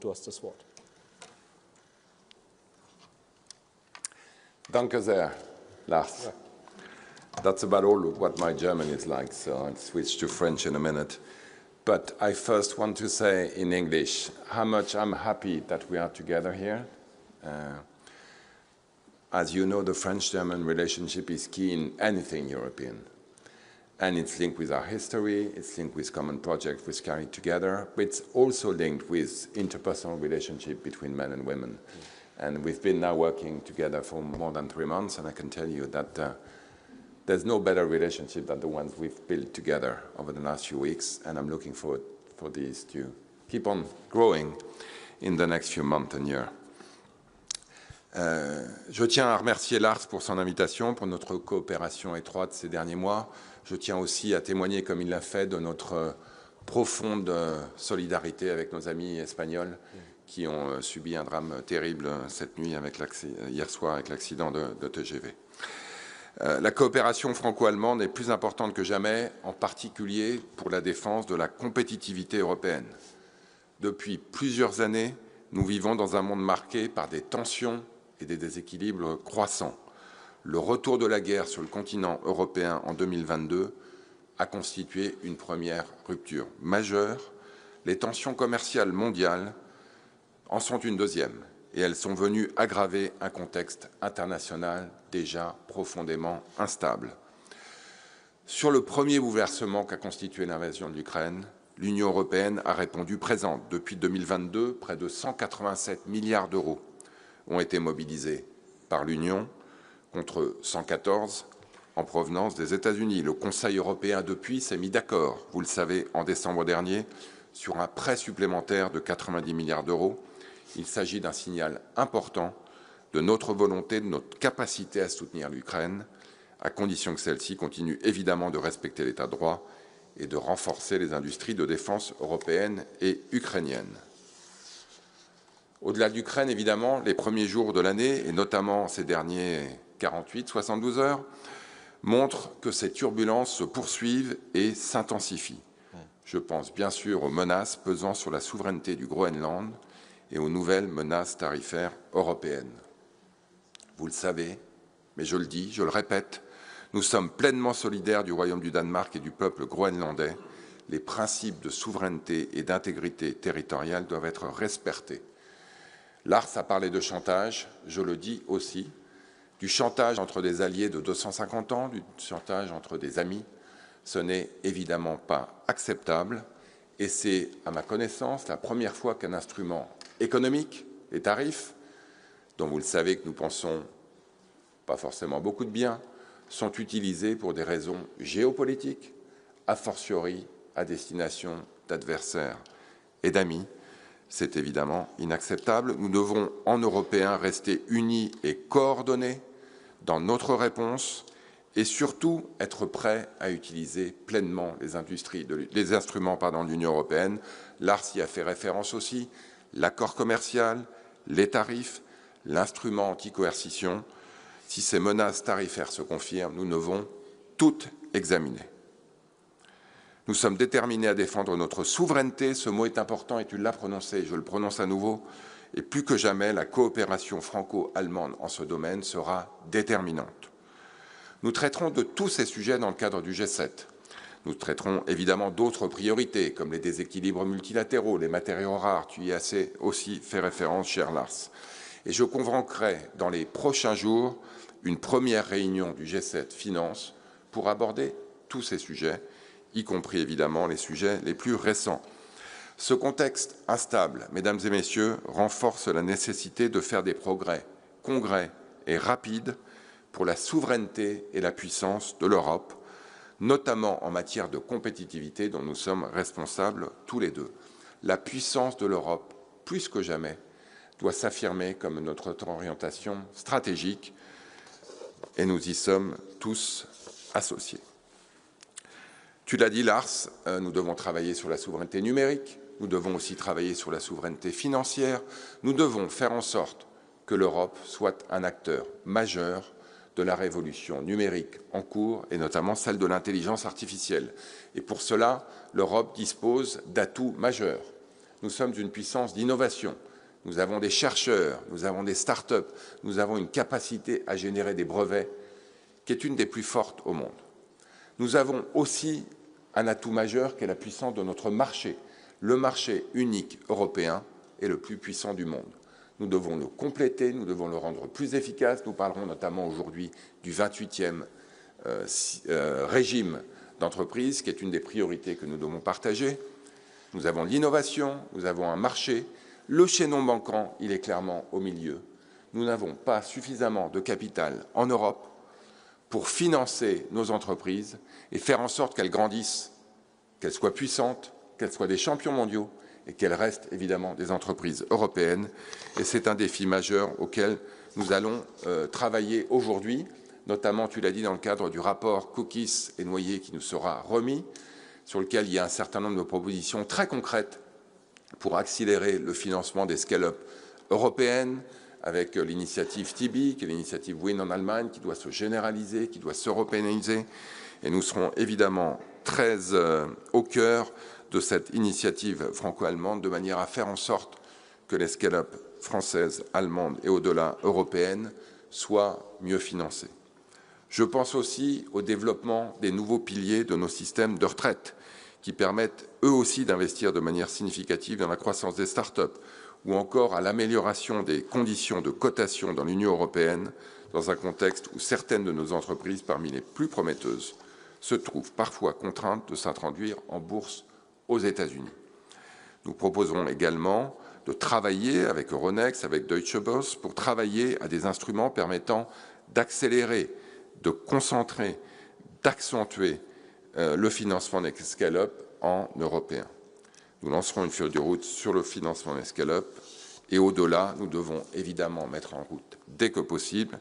Du hast das Wort. Danke sehr, Lars. Ja. That's about all of what my German is like, so I'll switch to French in a minute. But I first want to say in English how much I'm happy that we are together here. As you know, the French-German relationship is key in anything European. And it's linked with our history, it's linked with common projects we carry together, but it's also linked with interpersonal relationship between men and women. And we've been now working together for more than 3 months, and I can tell you that there's no better relationship than the ones we've built together over the last few weeks, and I'm looking forward for these to keep on growing in the next few months and years. Je tiens à remercier Lars pour son invitation, pour notre coopération étroite ces derniers mois. Je tiens aussi à témoigner, comme il l'a fait, de notre profonde solidarité avec nos amis espagnols qui ont subi un drame terrible cette nuit, hier soir, avec l'accident de TGV. La coopération franco-allemande est plus importante que jamais, en particulier pour la défense de la compétitivité européenne. Depuis plusieurs années, nous vivons dans un monde marqué par des tensions et des déséquilibres croissants. Le retour de la guerre sur le continent européen en 2022 a constitué une première rupture majeure. Les tensions commerciales mondiales en sont une deuxième, et elles sont venues aggraver un contexte international déjà profondément instable. Sur le premier bouleversement qu'a constitué l'invasion de l'Ukraine, l'Union européenne a répondu présente. Depuis 2022, près de 187 milliards d'euros ont été mobilisés par l'Union, contre 114 en provenance des États-Unis. Le Conseil européen, depuis, s'est mis d'accord, vous le savez, en décembre dernier, sur un prêt supplémentaire de 90 milliards d'euros. Il s'agit d'un signal important de notre volonté, de notre capacité à soutenir l'Ukraine, à condition que celle-ci continue évidemment de respecter l'État de droit et de renforcer les industries de défense européennes et ukrainiennes. Au-delà de l'Ukraine, évidemment, les premiers jours de l'année, et notamment ces derniers 48-72 heures, montrent que ces turbulences se poursuivent et s'intensifient. Je pense bien sûr aux menaces pesant sur la souveraineté du Groenland et aux nouvelles menaces tarifaires européennes. Vous le savez, mais je le dis, je le répète, nous sommes pleinement solidaires du Royaume du Danemark et du peuple groenlandais. Les principes de souveraineté et d'intégrité territoriale doivent être respectés. Lars a parlé de chantage, je le dis aussi, du chantage entre des alliés de 250 ans, du chantage entre des amis. Ce n'est évidemment pas acceptable et c'est, à ma connaissance, la première fois qu'un instrument économique, les tarifs, dont vous le savez que nous pensons pas forcément beaucoup de bien, sont utilisés pour des raisons géopolitiques, a fortiori à destination d'adversaires et d'amis. C'est évidemment inacceptable. Nous devons, en Européens, rester unis et coordonnés dans notre réponse et surtout être prêts à utiliser pleinement les instruments de l'Union européenne. Lars y a fait référence aussi, l'accord commercial, les tarifs, l'instrument anti-coercition. Si ces menaces tarifaires se confirment, nous devons toutes examiner. Nous sommes déterminés à défendre notre souveraineté. Ce mot est important et tu l'as prononcé, je le prononce à nouveau. Et plus que jamais, la coopération franco-allemande en ce domaine sera déterminante. Nous traiterons de tous ces sujets dans le cadre du G7. Nous traiterons évidemment d'autres priorités, comme les déséquilibres multilatéraux, les matériaux rares. Tu y as aussi fait référence, cher Lars. Et je convoquerai dans les prochains jours une première réunion du G7 Finances pour aborder tous ces sujets, y compris évidemment les sujets les plus récents. Ce contexte instable, mesdames et messieurs, renforce la nécessité de faire des progrès concrets et rapides pour la souveraineté et la puissance de l'Europe, notamment en matière de compétitivité dont nous sommes responsables tous les deux. La puissance de l'Europe, plus que jamais, doit s'affirmer comme notre orientation stratégique et nous y sommes tous associés. Tu l'as dit, Lars, nous devons travailler sur la souveraineté numérique, nous devons aussi travailler sur la souveraineté financière, nous devons faire en sorte que l'Europe soit un acteur majeur de la révolution numérique en cours, et notamment celle de l'intelligence artificielle. Et pour cela, l'Europe dispose d'atouts majeurs. Nous sommes une puissance d'innovation. Nous avons des chercheurs, nous avons des start-up, nous avons une capacité à générer des brevets qui est une des plus fortes au monde. Nous avons aussi un atout majeur qui est la puissance de notre marché. Le marché unique européen est le plus puissant du monde. Nous devons le compléter, nous devons le rendre plus efficace. Nous parlerons notamment aujourd'hui du 28e régime d'entreprise, qui est une des priorités que nous devons partager. Nous avons l'innovation, nous avons un marché. Le chaînon bancaire, il est clairement au milieu. Nous n'avons pas suffisamment de capital en Europe pour financer nos entreprises et faire en sorte qu'elles grandissent, qu'elles soient puissantes, qu'elles soient des champions mondiaux et qu'elles restent évidemment des entreprises européennes. Et c'est un défi majeur auquel nous allons travailler aujourd'hui, notamment, tu l'as dit, dans le cadre du rapport Cookies et Noyer qui nous sera remis, sur lequel il y a un certain nombre de propositions très concrètes pour accélérer le financement des scale-up européennes, avec l'initiative TIBI, qui est l'initiative Win en Allemagne, qui doit se généraliser, qui doit s'européaniser. Et nous serons évidemment très au cœur de cette initiative franco-allemande, de manière à faire en sorte que les scale-up françaises, allemandes et au-delà européennes soient mieux financées. Je pense aussi au développement des nouveaux piliers de nos systèmes de retraite, qui permettent eux aussi d'investir de manière significative dans la croissance des start-up, ou encore à l'amélioration des conditions de cotation dans l'Union européenne, dans un contexte où certaines de nos entreprises, parmi les plus prometteuses, se trouvent parfois contraintes de s'introduire en bourse aux États-Unis. Nous proposerons également de travailler avec Euronext, avec Deutsche Börse, pour travailler à des instruments permettant d'accélérer, de concentrer, d'accentuer le financement des scale-up en européen. Nous lancerons une feuille de route sur le financement des scale-up et au-delà, nous devons évidemment mettre en œuvre dès que possible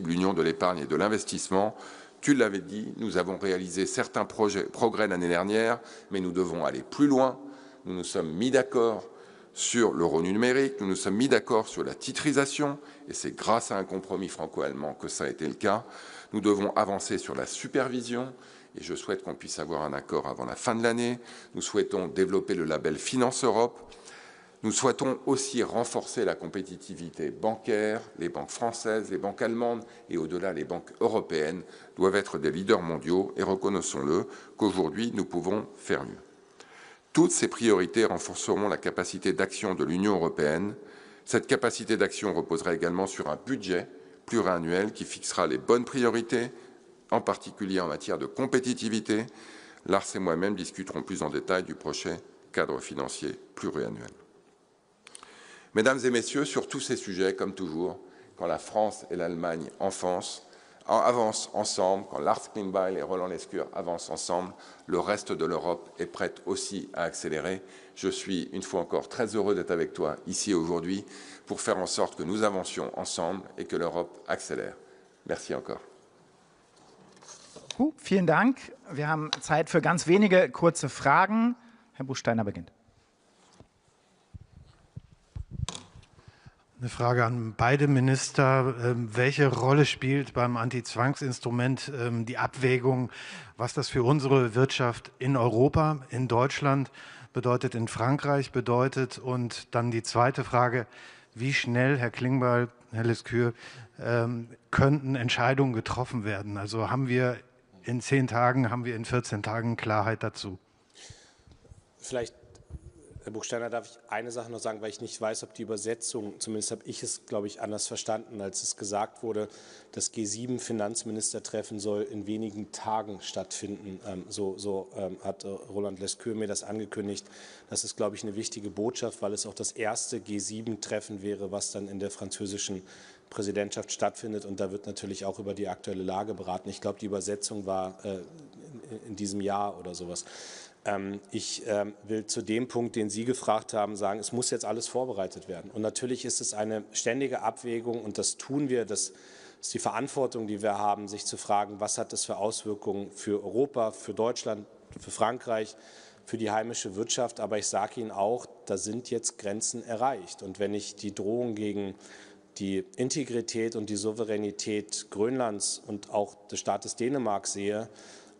l'union de l'épargne et de l'investissement. Tu l'avais dit, nous avons réalisé certains progrès l'année dernière, mais nous devons aller plus loin. Nous nous sommes mis d'accord sur le revenu numérique, nous nous sommes mis d'accord sur la titrisation, et c'est grâce à un compromis franco-allemand que ça a été le cas. Nous devons avancer sur la supervision, et je souhaite qu'on puisse avoir un accord avant la fin de l'année. Nous souhaitons développer le label Finance Europe. Nous souhaitons aussi renforcer la compétitivité bancaire. Les banques françaises, les banques allemandes et au-delà les banques européennes doivent être des leaders mondiaux et reconnaissons-le qu'aujourd'hui nous pouvons faire mieux. Toutes ces priorités renforceront la capacité d'action de l'Union européenne. Cette capacité d'action reposera également sur un budget pluriannuel qui fixera les bonnes priorités, en particulier en matière de compétitivité. Lars et moi-même discuterons plus en détail du prochain cadre financier pluriannuel. Mesdames et messieurs, sur tous ces sujets, comme toujours, quand la France et l'Allemagne avancent ensemble, quand Lars Klingbeil et Roland Lescure avancent ensemble, le reste de l'Europe est prête aussi à accélérer. Je suis une fois encore très heureux d'être avec toi ici aujourd'hui pour faire en sorte que nous avancions ensemble et que l'Europe accélère. Merci encore. Vielen Dank. Wir haben Zeit für ganz wenige kurze Fragen. Herr Buchsteiner beginnt. Eine Frage an beide Minister. Welche Rolle spielt beim Anti-Zwangsinstrument die Abwägung, was das für unsere Wirtschaft in Europa, in Deutschland bedeutet, in Frankreich bedeutet? Und dann die zweite Frage, wie schnell, Herr Klingbeil, Herr Lescure, könnten Entscheidungen getroffen werden? Also haben wir in 10 Tagen, haben wir in 14 Tagen Klarheit dazu? Vielleicht, Herr Buchsteiner, darf ich eine Sache noch sagen, weil ich nicht weiß, ob die Übersetzung, zumindest habe ich es, glaube ich, anders verstanden, als es gesagt wurde, das G7-Finanzministertreffen soll in wenigen Tagen stattfinden. So hat Roland Lescure mir das angekündigt. Das ist, glaube ich, eine wichtige Botschaft, weil es auch das erste G7-Treffen wäre, was dann in der französischen Präsidentschaft stattfindet. Und da wird natürlich auch über die aktuelle Lage beraten. Ich glaube, die Übersetzung war in diesem Jahr oder sowas. Ich will zu dem Punkt, den Sie gefragt haben, sagen, es muss jetzt alles vorbereitet werden. Und natürlich ist es eine ständige Abwägung und das tun wir, das ist die Verantwortung, die wir haben, sich zu fragen, was hat das für Auswirkungen für Europa, für Deutschland, für Frankreich, für die heimische Wirtschaft. Aber ich sage Ihnen auch, da sind jetzt Grenzen erreicht. Und wenn ich die Drohung gegen die Integrität und die Souveränität Grönlands und auch des Staates Dänemark sehe,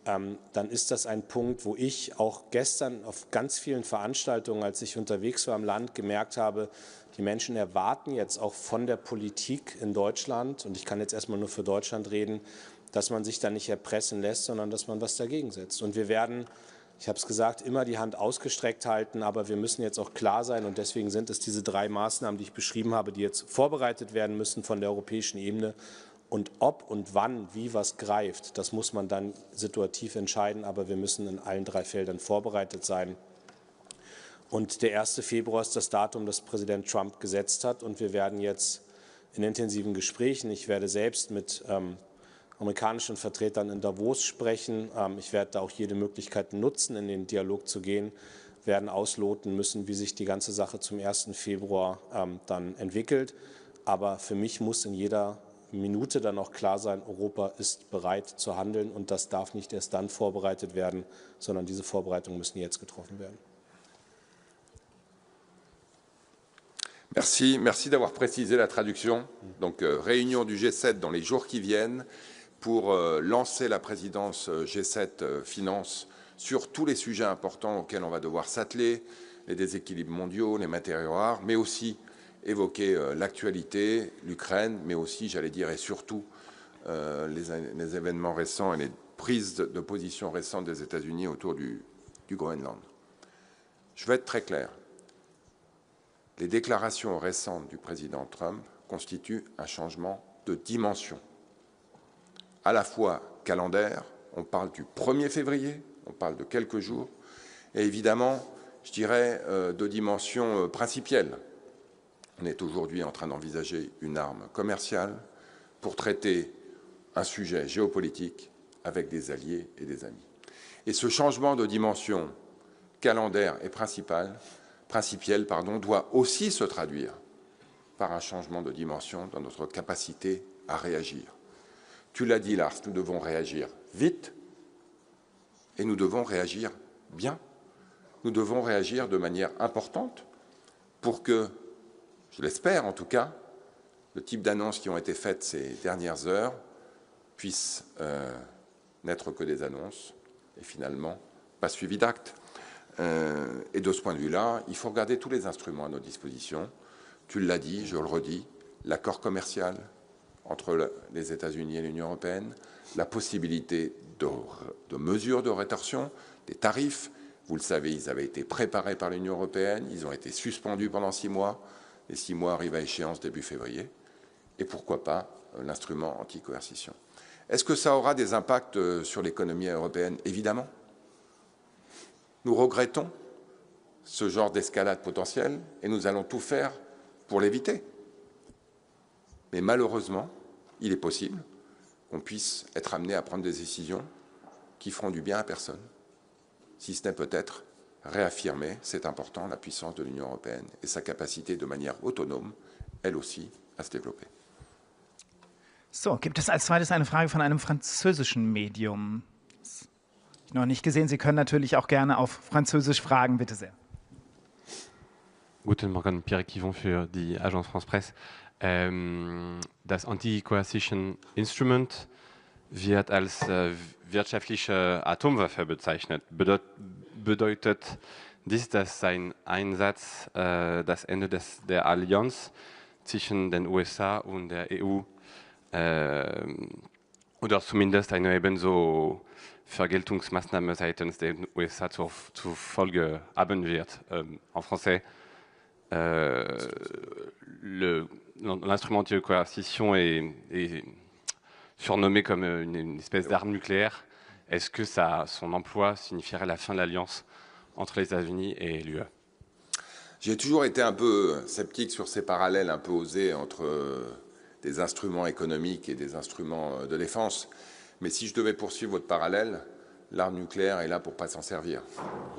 dann ist das ein Punkt, wo ich auch gestern auf ganz vielen Veranstaltungen, als ich unterwegs war im Land, gemerkt habe, die Menschen erwarten jetzt auch von der Politik in Deutschland, und ich kann jetzt erstmal nur für Deutschland reden, dass man sich da nicht erpressen lässt, sondern dass man was dagegen setzt. Und wir werden, ich habe es gesagt, immer die Hand ausgestreckt halten, aber wir müssen jetzt auch klar sein, und deswegen sind es diese 3 Maßnahmen, die ich beschrieben habe, die jetzt vorbereitet werden müssen von der europäischen Ebene. Und ob und wann, wie was greift, das muss man dann situativ entscheiden, aber wir müssen in allen 3 Feldern vorbereitet sein. Und der 1. Februar ist das Datum, das Präsident Trump gesetzt hat, und wir werden jetzt in intensiven Gesprächen, ich werde selbst mit amerikanischen Vertretern in Davos sprechen, ich werde da auch jede Möglichkeit nutzen, in den Dialog zu gehen, werden ausloten müssen, wie sich die ganze Sache zum 1. Februar dann entwickelt. Aber für mich muss in jeder Minute dann auch klar sein, Europa ist bereit zu handeln, und das darf nicht erst dann vorbereitet werden, sondern diese Vorbereitungen müssen jetzt getroffen werden. Merci d'avoir précisé la traduction. Donc, réunion du G7 dans les jours qui viennent pour lancer la présidence G7 Finance sur tous les sujets importants auxquels on va devoir s'atteler, les déséquilibres mondiaux, les matériaux rares, mais aussi évoquer l'actualité, l'Ukraine, mais aussi, j'allais dire, et surtout les événements récents et les prises de position récentes des États-Unis autour du Groenland. Je vais être très clair. Les déclarations récentes du président Trump constituent un changement de dimension. À la fois calendaire, on parle du 1er février, on parle de quelques jours, et évidemment, je dirais, de dimension principielle. On est aujourd'hui en train d'envisager une arme commerciale pour traiter un sujet géopolitique avec des alliés et des amis. Et ce changement de dimension calendaire et principielle, doit aussi se traduire par un changement de dimension dans notre capacité à réagir. Tu l'as dit, Lars, nous devons réagir vite et nous devons réagir bien. Nous devons réagir de manière importante pour que, je l'espère en tout cas, le type d'annonces qui ont été faites ces dernières heures puissent n'être que des annonces et finalement pas suivies d'actes. Et de ce point de vue-là, il faut regarder tous les instruments à nos dispositions. Tu l'as dit, je le redis, l'accord commercial entre les États-Unis et l'Union européenne, la possibilité de mesures de rétorsion, des tarifs. Vous le savez, ils avaient été préparés par l'Union européenne, ils ont été suspendus pendant 6 mois. Les 6 mois arrivent à échéance début février. Et pourquoi pas l'instrument anti-coercition. Est-ce que ça aura des impacts sur l'économie européenne? Évidemment. Nous regrettons ce genre d'escalade potentielle et nous allons tout faire pour l'éviter. Mais malheureusement, il est possible qu'on puisse être amené à prendre des décisions qui feront du bien à personne, si ce n'est peut-être réaffirmer, c'est important, la puissance de l'Union européenne et sa capacité de manière autonome, elle aussi, à se développer. So, gibt es als zweites eine Frage von einem französischen Medium? Noch nicht gesehen. Sie können natürlich auch gerne auf Französisch fragen, bitte sehr. Guten Morgen, Pierre Kivon für die Agence France Presse. Das Anti-Coercion Instrument wird als wirtschaftliche Atomwaffe bezeichnet. Bedeutet dies, dass sein Einsatz das Ende der Allianz zwischen den USA und der EU oder zumindest eine ebenso Vergeltungsmaßnahme seitens der USA zur Folge haben wird. En français, l'instrument de coercition est surnommé comme une espèce d'arme nucléaire. Est-ce que son emploi signifierait la fin de l'alliance entre les États-Unis et l'UE? J'ai toujours été un peu sceptique sur ces parallèles un peu osés entre des instruments économiques et des instruments de défense. Mais si je devais poursuivre votre parallèle, l'arme nucléaire est là pour ne pas s'en servir.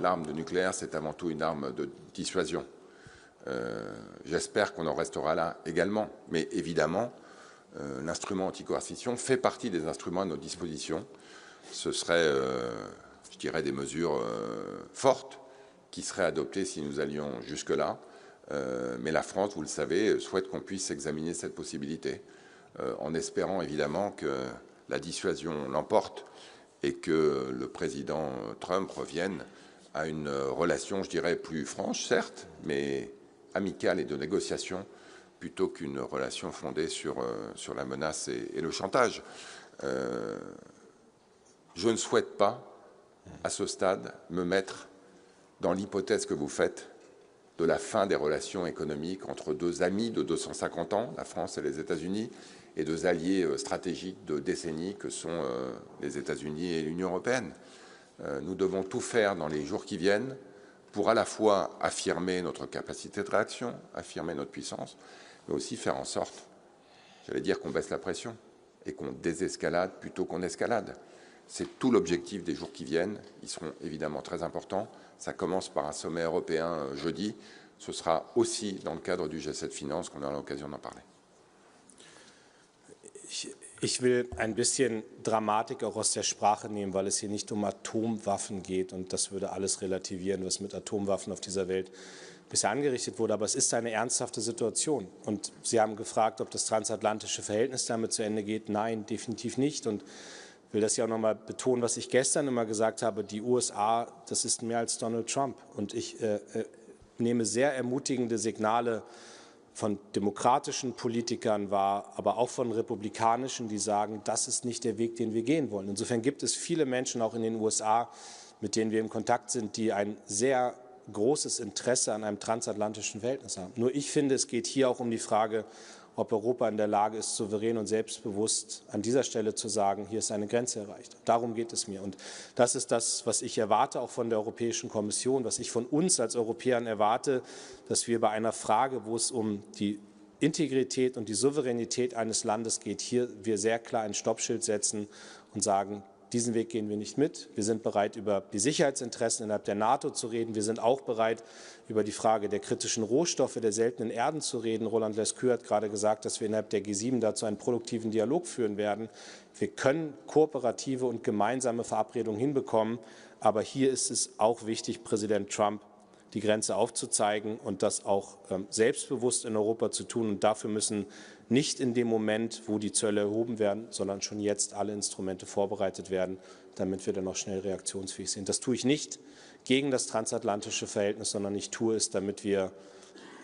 L'arme nucléaire, c'est avant tout une arme de dissuasion. J'espère qu'on en restera là également. Mais évidemment, l'instrument anti-coercition fait partie des instruments à notre disposition. Ce serait, je dirais, des mesures fortes qui seraient adoptées si nous allions jusque-là. Mais la France, vous le savez, souhaite qu'on puisse examiner cette possibilité, en espérant évidemment que la dissuasion l'emporte et que le président Trump revienne à une relation, je dirais, plus franche, certes, mais amicale et de négociation, plutôt qu'une relation fondée sur la menace et le chantage. Je ne souhaite pas, à ce stade, me mettre dans l'hypothèse que vous faites de la fin des relations économiques entre deux amis de 250 ans, la France et les États-Unis, et deux alliés stratégiques de décennies que sont les États-Unis et l'Union européenne. Nous devons tout faire dans les jours qui viennent pour à la fois affirmer notre capacité de réaction, affirmer notre puissance, mais aussi faire en sorte, j'allais dire, qu'on baisse la pression et qu'on désescalade plutôt qu'on escalade. C'est tout l'objectif des jours qui viennent. Ils seront évidemment très importants. Ça commence par un sommet européen jeudi. Ce sera aussi dans le cadre du G7 Finances qu'on aura l'occasion d'en parler. Ich will ein bisschen Dramatik auch aus der Sprache nehmen, weil es hier nicht um Atomwaffen geht und das würde alles relativieren, was mit Atomwaffen auf dieser Welt bisher angerichtet wurde. Aber es ist eine ernsthafte Situation und Sie haben gefragt, ob das transatlantische Verhältnis damit zu Ende geht. Nein, definitiv nicht. Und ich will das ja auch noch mal betonen, was ich gestern immer gesagt habe, die USA, das ist mehr als Donald Trump. Und ich nehme sehr ermutigende Signale von demokratischen Politikern wahr, aber auch von republikanischen, die sagen, das ist nicht der Weg, den wir gehen wollen. Insofern gibt es viele Menschen auch in den USA, mit denen wir im Kontakt sind, die ein sehr großes Interesse an einem transatlantischen Verhältnis haben. Nur ich finde, es geht hier auch um die Frage, ob Europa in der Lage ist, souverän und selbstbewusst an dieser Stelle zu sagen, hier ist eine Grenze erreicht. Darum geht es mir. Und das ist das, was ich erwarte, auch von der Europäischen Kommission, was ich von uns als Europäern erwarte, dass wir bei einer Frage, wo es um die Integrität und die Souveränität eines Landes geht, hier wir sehr klar ein Stoppschild setzen und sagen, diesen Weg gehen wir nicht mit. Wir sind bereit, über die Sicherheitsinteressen innerhalb der NATO zu reden. Wir sind auch bereit, über die Frage der kritischen Rohstoffe, der seltenen Erden zu reden. Roland Lescure hat gerade gesagt, dass wir innerhalb der G7 dazu einen produktiven Dialog führen werden. Wir können kooperative und gemeinsame Verabredungen hinbekommen. Aber hier ist es auch wichtig, Präsident Trump die Grenze aufzuzeigen und das auch selbstbewusst in Europa zu tun. Und dafür müssen nicht in dem Moment, wo die Zölle erhoben werden, sondern schon jetzt alle Instrumente vorbereitet werden, damit wir dann auch schnell reaktionsfähig sind. Das tue ich nicht gegen das transatlantische Verhältnis, sondern ich tue es, damit wir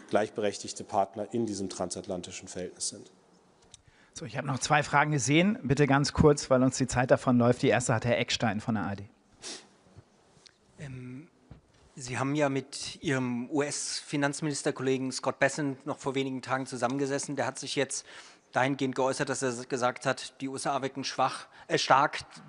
gleichberechtigte Partner in diesem transatlantischen Verhältnis sind. So, ich habe noch zwei Fragen gesehen. Bitte ganz kurz, weil uns die Zeit davon läuft. Die erste hat Herr Eckstein von der ARD. Sie haben ja mit Ihrem US-Finanzministerkollegen Scott Bessent noch vor wenigen Tagen zusammengesessen. Der hat sich jetzt dahingehend geäußert, dass er gesagt hat, die USA wirken stark,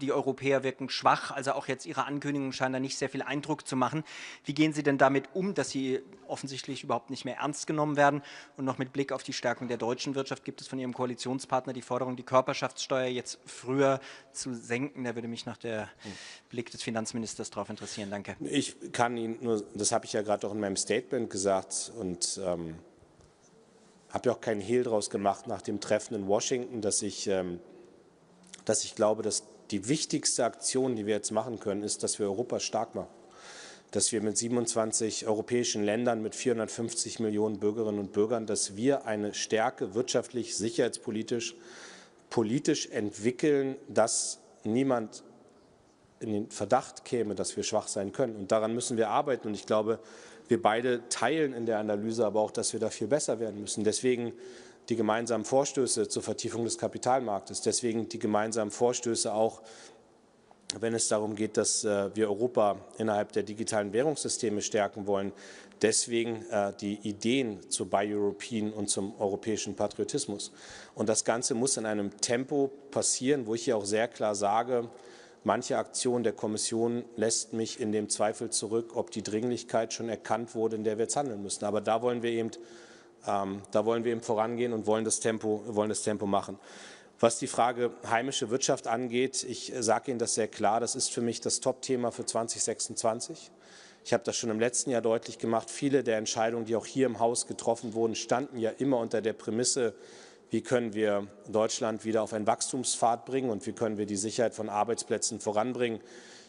die Europäer wirken schwach. Also auch jetzt Ihre Ankündigungen scheinen da nicht sehr viel Eindruck zu machen. Wie gehen Sie denn damit um, dass Sie offensichtlich überhaupt nicht mehr ernst genommen werden? Und noch mit Blick auf die Stärkung der deutschen Wirtschaft, gibt es von Ihrem Koalitionspartner die Forderung, die Körperschaftssteuer jetzt früher zu senken? Da würde mich noch der Blick des Finanzministers darauf interessieren. Danke. Ich kann Ihnen nur, das habe ich ja gerade auch in meinem Statement gesagt und habe ja auch keinen Hehl draus gemacht nach dem Treffen in Washington, dass ich glaube, dass die wichtigste Aktion, die wir jetzt machen können, ist, dass wir Europa stark machen. Dass wir mit 27 europäischen Ländern, mit 450 Millionen Bürgerinnen und Bürgern, dass wir eine Stärke wirtschaftlich, sicherheitspolitisch, politisch entwickeln, dass niemand in den Verdacht käme, dass wir schwach sein können. Und daran müssen wir arbeiten. Und ich glaube, wir beide teilen in der Analyse aber auch, dass wir da viel besser werden müssen. Deswegen die gemeinsamen Vorstöße zur Vertiefung des Kapitalmarktes. Deswegen die gemeinsamen Vorstöße auch, wenn es darum geht, dass wir Europa innerhalb der digitalen Währungssysteme stärken wollen. Deswegen die Ideen zu Buy European und zum europäischen Patriotismus. Und das Ganze muss in einem Tempo passieren, wo ich hier auch sehr klar sage, manche Aktion der Kommission lässt mich in dem Zweifel zurück, ob die Dringlichkeit schon erkannt wurde, in der wir jetzt handeln müssen. Aber da wollen wir eben vorangehen und wollen das Tempo machen. Was die Frage heimische Wirtschaft angeht, ich sage Ihnen das sehr klar, das ist für mich das Top-Thema für 2026. Ich habe das schon im letzten Jahr deutlich gemacht. Viele der Entscheidungen, die auch hier im Haus getroffen wurden, standen ja immer unter der Prämisse, wie können wir Deutschland wieder auf einen Wachstumspfad bringen und wie können wir die Sicherheit von Arbeitsplätzen voranbringen.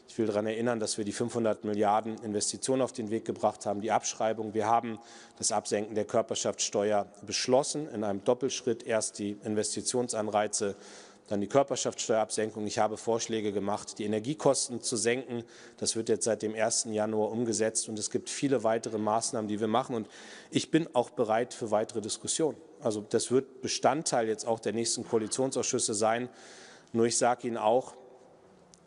Ich will daran erinnern, dass wir die 500 Milliarden Investitionen auf den Weg gebracht haben, die Abschreibung. Wir haben das Absenken der Körperschaftssteuer beschlossen, in einem Doppelschritt erst die Investitionsanreize, Dann die Körperschaftssteuerabsenkung. Ich habe Vorschläge gemacht, die Energiekosten zu senken. Das wird jetzt seit dem 1. Januar umgesetzt. Und es gibt viele weitere Maßnahmen, die wir machen. Und ich bin auch bereit für weitere Diskussionen. Also das wird Bestandteil jetzt auch der nächsten Koalitionsausschüsse sein. Nur ich sage Ihnen auch,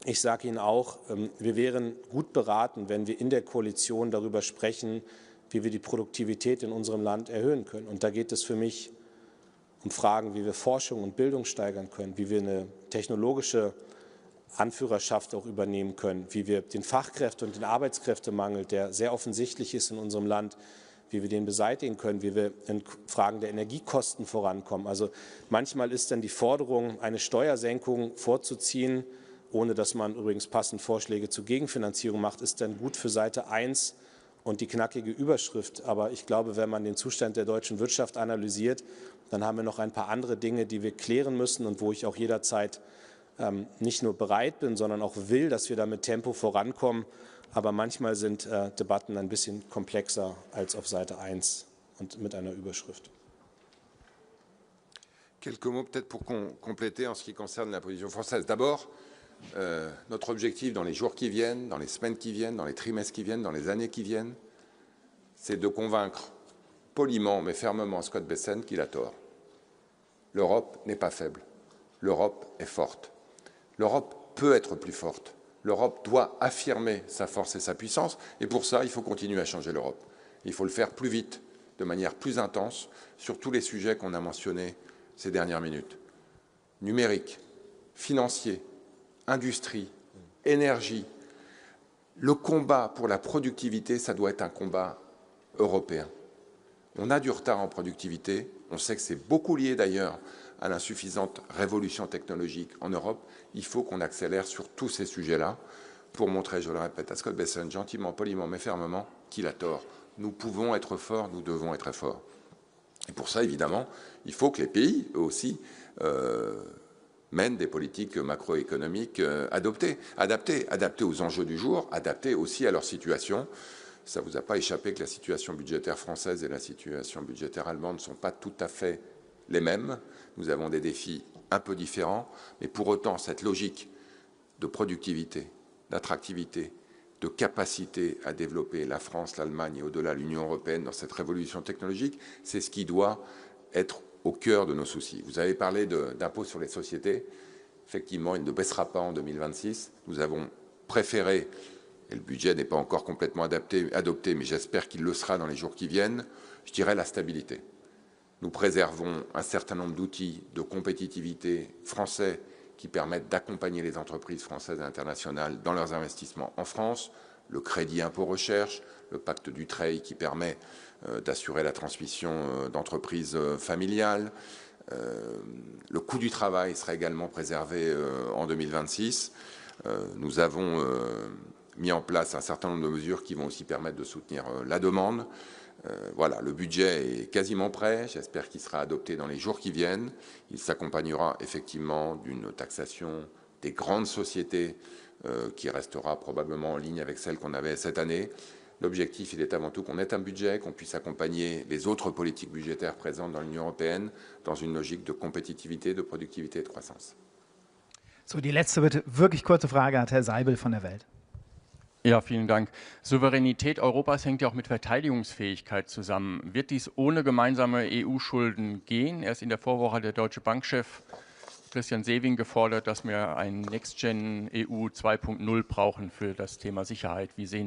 wir wären gut beraten, wenn wir in der Koalition darüber sprechen, wie wir die Produktivität in unserem Land erhöhen können. Und da geht es für mich um Fragen, wie wir Forschung und Bildung steigern können, wie wir eine technologische Anführerschaft auch übernehmen können, wie wir den Fachkräfte- und den Arbeitskräftemangel, der sehr offensichtlich ist in unserem Land, wie wir den beseitigen können, wie wir in Fragen der Energiekosten vorankommen. Also manchmal ist dann die Forderung, eine Steuersenkung vorzuziehen, ohne dass man übrigens passend Vorschläge zur Gegenfinanzierung macht, ist dann gut für Seite 1 und die knackige Überschrift. Aber ich glaube, wenn man den Zustand der deutschen Wirtschaft analysiert, dann haben wir noch ein paar andere Dinge, die wir klären müssen und wo ich auch jederzeit nicht nur bereit bin, sondern auch will, dass wir da mit Tempo vorankommen. Aber manchmal sind Debatten ein bisschen komplexer als auf Seite 1 und mit einer Überschrift. Quelques mots peut-être pour compléter en ce qui concerne la position française. D'abord, notre objectif dans les jours qui viennent, dans les semaines qui viennent, dans les trimestres qui viennent, dans les années qui viennent, c'est de convaincre poliment mais fermement Scott Bessent qu'il a tort. L'Europe n'est pas faible. L'Europe est forte. L'Europe peut être plus forte. L'Europe doit affirmer sa force et sa puissance. Et pour ça, il faut continuer à changer l'Europe. Il faut le faire plus vite, de manière plus intense, sur tous les sujets qu'on a mentionnés ces dernières minutes. Numérique, financier, industrie, énergie. Le combat pour la productivité, ça doit être un combat européen. On a du retard en productivité. On sait que c'est beaucoup lié d'ailleurs à l'insuffisante révolution technologique en Europe. Il faut qu'on accélère sur tous ces sujets-là pour montrer, je le répète, à Scott Bessent, gentiment, poliment, mais fermement, qu'il a tort. Nous pouvons être forts, nous devons être forts. Et pour ça, évidemment, il faut que les pays, eux aussi, mènent des politiques macroéconomiques adaptées aux enjeux du jour, adaptées aussi à leur situation. Ça ne vous a pas échappé que la situation budgétaire française et la situation budgétaire allemande ne sont pas tout à fait les mêmes. Nous avons des défis un peu différents, mais pour autant, cette logique de productivité, d'attractivité, de capacité à développer la France, l'Allemagne et au-delà l'Union européenne dans cette révolution technologique, c'est ce qui doit être au cœur de nos soucis. Vous avez parlé d'impôt sur les sociétés. Effectivement, il ne baissera pas en 2026. Nous avons préféré, et le budget n'est pas encore complètement adopté, mais j'espère qu'il le sera dans les jours qui viennent, je dirais la stabilité. Nous préservons un certain nombre d'outils de compétitivité français qui permettent d'accompagner les entreprises françaises et internationales dans leurs investissements en France, le crédit impôt recherche, le pacte Dutreil qui permet d'assurer la transmission d'entreprises familiales. Le coût du travail sera également préservé en 2026. Nous avons mis en place un certain nombre de mesures qui vont aussi permettre de soutenir la demande. Voilà, le budget est quasiment prêt. J'espère qu'il sera adopté dans les jours qui viennent. Il s'accompagnera effectivement d'une taxation des grandes sociétés qui restera probablement en ligne avec celle qu'on avait cette année. L'objectif, il est avant tout qu'on ait un budget, qu'on puisse accompagner les autres politiques budgétaires présentes dans l'Union européenne dans une logique de compétitivité, de productivité et de croissance. So, die letzte bitte wirklich kurze Frage hat Herr Seibel von der Welt. Ja, vielen Dank. Souveränität Europas hängt ja auch mit Verteidigungsfähigkeit zusammen. Wird dies ohne gemeinsame EU-Schulden gehen? Erst in der Vorwoche der deutsche Bankchef Christian Sewing gefordert, dass wir ein Next-Gen EU 2.0 brauchen für das Thema Sicherheit. Wie sehen